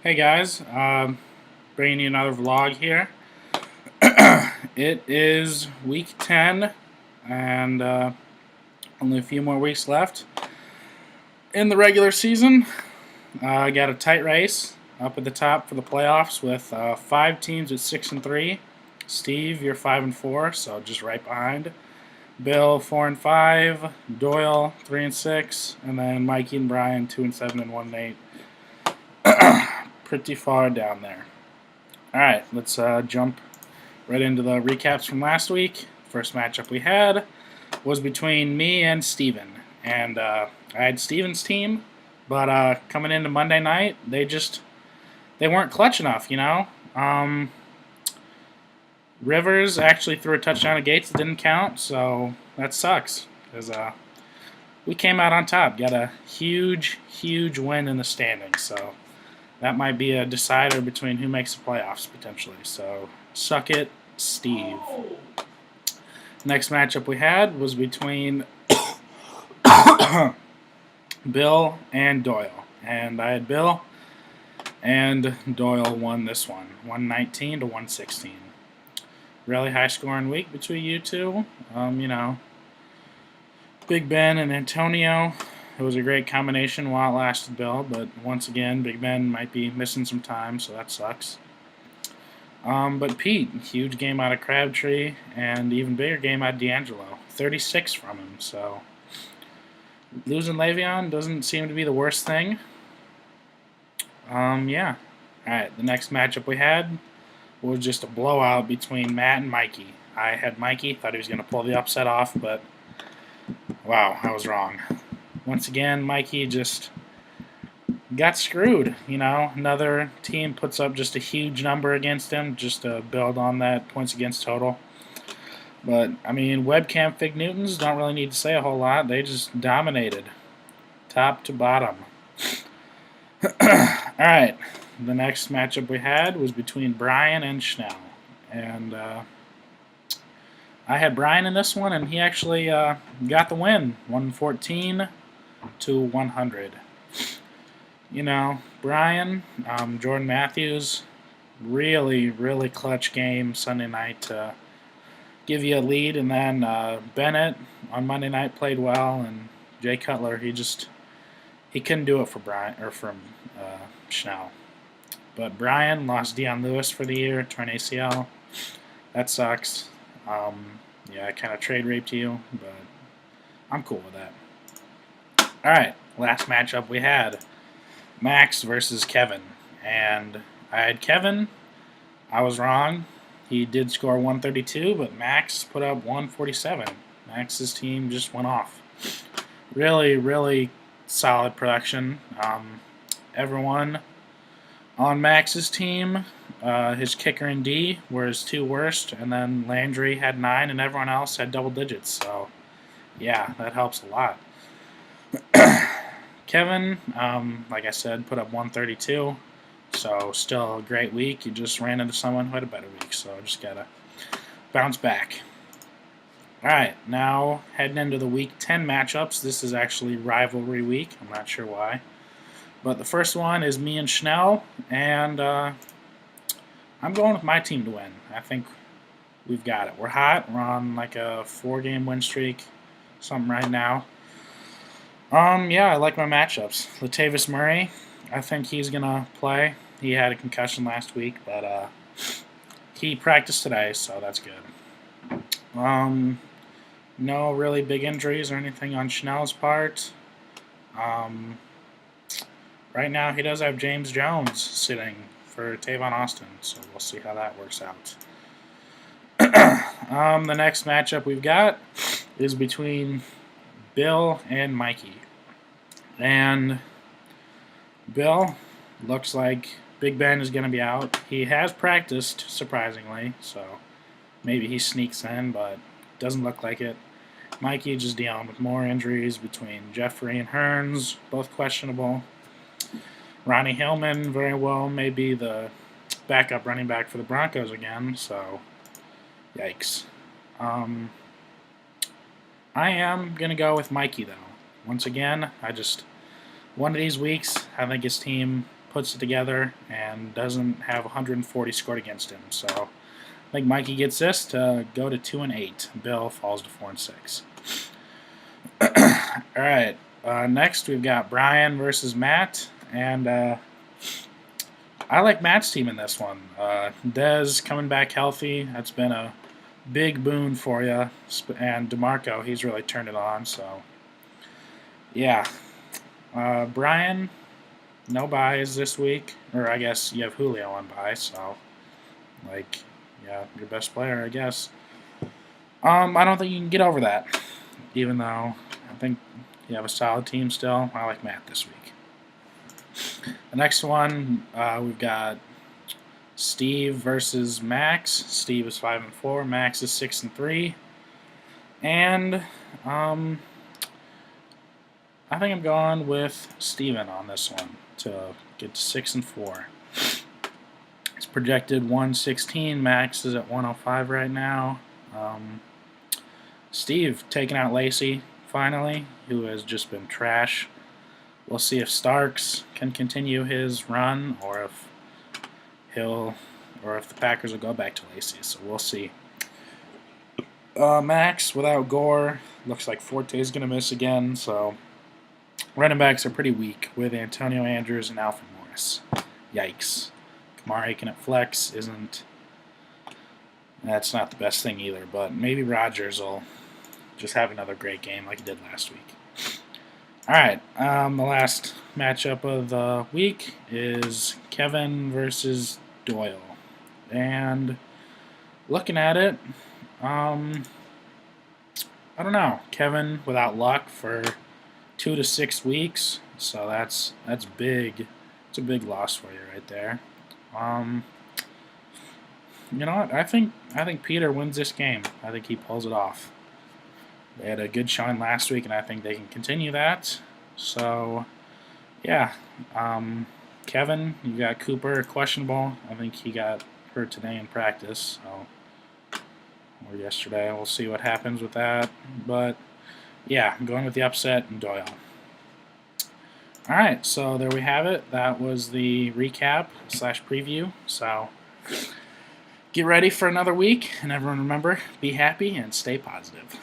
Hey guys, bringing you another vlog here. It is week 10 and only a few more weeks left in the regular season. I got a tight race up at the top for the playoffs with 5 teams at 6-3. Steve, you're 5-4, so just right behind. Bill 4-5, Doyle 3-6, and then Mikey and Brian 2-7 and 1-8. Pretty far down there. All right, let's jump right into the recaps from last week. First matchup we had was between me and Steven. And I had Steven's team, but coming into Monday night, they weren't clutch enough, you know? Rivers actually threw a touchdown at Gates that didn't count, so that sucks. Because we came out on top, got a huge, huge win in the standings, so that might be a decider between who makes the playoffs, potentially. So, suck it, Steve. Next matchup we had was between Bill and Doyle. And I had Bill, and Doyle won this one, 119 to 116. Really high scoring week between you two. Big Ben and Antonio. It was a great combination while it lasted Bill, but once again, Big Ben might be missing some time, so that sucks. But Pete, huge game out of Crabtree, and even bigger game out of D'Angelo. 36 from him, so losing Le'Veon doesn't seem to be the worst thing. Yeah. Alright, the next matchup we had was just a blowout between Matt and Mikey. I had Mikey, thought he was going to pull the upset off, but wow, I was wrong. Once again, Mikey just got screwed. Another team puts up just a huge number against him just to build on that points against total. But, webcam Fig Newtons don't really need to say a whole lot. They just dominated, top to bottom. Alright, the next matchup we had was between Brian and Schnell. And I had Brian in this one, and he actually got the win, 114 to 100. Brian, Jordan Matthews, really, really clutch game Sunday night to give you a lead, and then Bennett on Monday night played well, and Jay Cutler, he couldn't do it for Brian or from Schnell. But Brian lost Dion Lewis for the year, torn ACL. That sucks. Yeah, I kind of trade raped you, but I'm cool with that. All right, last matchup we had. Max versus Kevin. And I had Kevin. I was wrong. He did score 132, but Max put up 147. Max's team just went off. Really, really solid production. Everyone on Max's team, his kicker and D were his two worst, and then Landry had 9, and everyone else had double digits. So, yeah, that helps a lot. Kevin, like I said, put up 132, so still a great week. You just ran into someone who had a better week, so just got to bounce back. All right, now heading into the Week 10 matchups. This is actually rivalry week. I'm not sure why. But the first one is me and Schnell, and I'm going with my team to win. I think we've got it. We're hot. We're on like a 4-game win streak, something right now. Yeah, I like my matchups. Latavius Murray, I think he's going to play. He had a concussion last week, but he practiced today, so that's good. No really big injuries or anything on Schnell's part. Right now, he does have James Jones sitting for Tavon Austin, so we'll see how that works out. The next matchup we've got is between Bill and Mikey. And Bill looks like Big Ben is going to be out. He has practiced, surprisingly, so maybe he sneaks in, but doesn't look like it. Mikey just dealing with more injuries between Jeffrey and Hearns, both questionable. Ronnie Hillman very well may be the backup running back for the Broncos again, so yikes. I am going to go with Mikey, though. Once again, one of these weeks, I think his team puts it together and doesn't have 140 scored against him. So I think Mikey gets this to go to 2-8. Bill falls to 4-6. All right. Next, we've got Brian versus Matt, and I like Matt's team in this one. Dez coming back healthy. That's been a big boon for you. And DeMarco, he's really turned it on. So, yeah. Brian, no buys this week. Or I guess you have Julio on buy. So, yeah, your best player, I guess. I don't think you can get over that. Even though I think you have a solid team still. I like Matt this week. The next one, we've got Steve versus Max. Steve is 5-4. Max is 6-3. And I think I'm going with Steven on this one to get to 6-4. It's projected 116. Max is at 105 right now. Steve taking out Lacey finally, who has just been trash. We'll see if Starks can continue his run, or if the Packers will go back to Lacey. So we'll see. Max without Gore, looks like Forte's going to miss again. So running backs are pretty weak with Antonio Andrews and Alfred Morris. Yikes. Kamar Aiken at flex isn't. That's not the best thing either, but maybe Rodgers will just have another great game like he did last week. All right, the last matchup of the week is Kevin versus Doyle. And looking at it, I don't know. Kevin without luck for 2 to 6 weeks, so that's big. It's a big loss for you right there. You know what? I think Peter wins this game. I think he pulls it off. They had a good showing last week, and I think they can continue that. So, yeah. Kevin, you got Cooper questionable. I think he got hurt today in practice, or yesterday. We'll see what happens with that. But, yeah, I'm going with the upset and Doyle. All right, so there we have it. That was the recap / preview. So, get ready for another week, and everyone remember, be happy and stay positive.